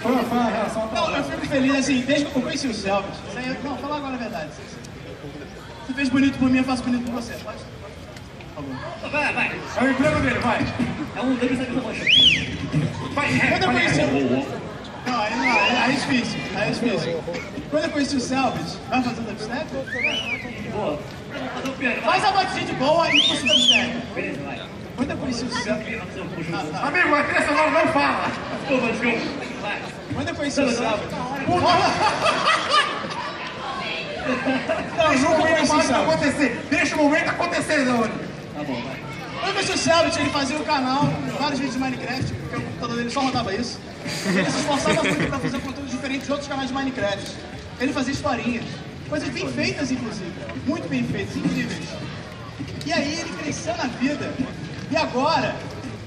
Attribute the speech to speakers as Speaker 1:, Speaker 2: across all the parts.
Speaker 1: Foi uma relação...
Speaker 2: Não, eu fico feliz, assim, desde que eu conheci o Selvis. Não, fala agora a verdade. Você fez bonito por mim, eu faço bonito por você. Pode? Por favor.
Speaker 3: Vai.
Speaker 1: É o emprego dele, vai.
Speaker 3: É um deles aqui na mancha.
Speaker 2: Quando eu conheci o... Não, aí é difícil. Aí é difícil. Quando eu conheci o Selvis, vai fazer o dubstep?
Speaker 3: Boa.
Speaker 2: Faz a batidinha de boa e puxa o dubstep.
Speaker 3: Beleza, vai.
Speaker 2: Quando eu conheci o Selvis...
Speaker 1: Amigo, a criança não fala.
Speaker 3: Desculpa. Vai.
Speaker 2: Quando eu conheci o Selvis... Não,
Speaker 1: Deixa o
Speaker 2: nunca
Speaker 1: momento
Speaker 2: conheci o Selvis.
Speaker 1: acontecer. Deixa o momento acontecer, Zauri.
Speaker 3: Tá bom, vai.
Speaker 2: Quando eu conheci o Selvis, ele fazia um canal, vários vídeos de Minecraft, porque o computador dele só rodava isso. Ele se esforçava muito pra fazer conteúdo diferente de outros canais de Minecraft. Ele fazia historinhas, coisas bem feitas, inclusive. Muito bem feitas, incríveis. E aí ele cresceu na vida. E agora,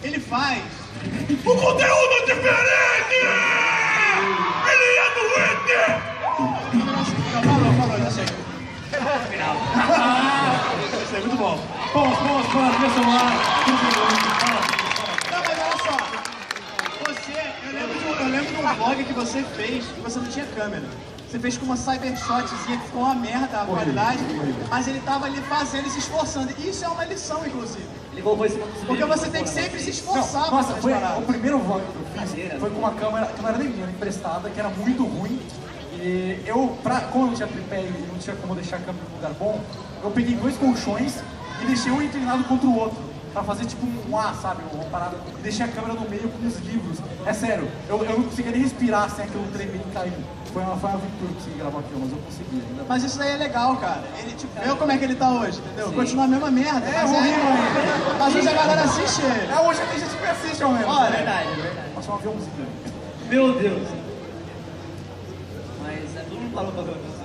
Speaker 2: ele faz um conteúdo diferente! Ele é doente! Falou, já sei.
Speaker 3: Final.
Speaker 2: Isso é muito bom.
Speaker 1: Vamos, meu celular.
Speaker 2: Não, mas olha só. Eu lembro de um vlog que você fez e você não tinha câmera. Você fez com uma cybershotzinha que ficou uma merda a qualidade, mas ele tava ali fazendo e se esforçando. E isso é uma lição, inclusive.
Speaker 3: Ele colocou esse
Speaker 2: Porque você tem que sempre se esforçar.
Speaker 1: Nossa,
Speaker 2: pra
Speaker 1: foi
Speaker 2: essas paradas.
Speaker 1: o primeiro vlog que eu fiz. Foi com uma câmera que não era nem minha, era emprestada, que era muito ruim. E eu, como eu não tinha tripé e não tinha como deixar a câmera em um lugar bom, eu peguei 2 colchões e deixei um inclinado contra o outro. Pra fazer tipo um A, sabe? Uma parada. E deixei a câmera no meio com os livros. É sério, eu não conseguia nem respirar sem aquilo tremer e cair. Foi uma aventura que gravou aquilo, mas eu consegui ainda.
Speaker 2: Mas isso daí é legal, cara. Ele, tipo, vê como é que ele tá hoje, entendeu? Continua a mesma merda.
Speaker 1: É horrível ainda.
Speaker 2: Mas hoje a galera assiste ele.
Speaker 1: Hoje tem gente que assiste ao menos.
Speaker 2: Olha,
Speaker 3: É verdade.
Speaker 1: Passou um aviãozinho.
Speaker 3: Meu Deus. Mas todo mundo parou pra ver.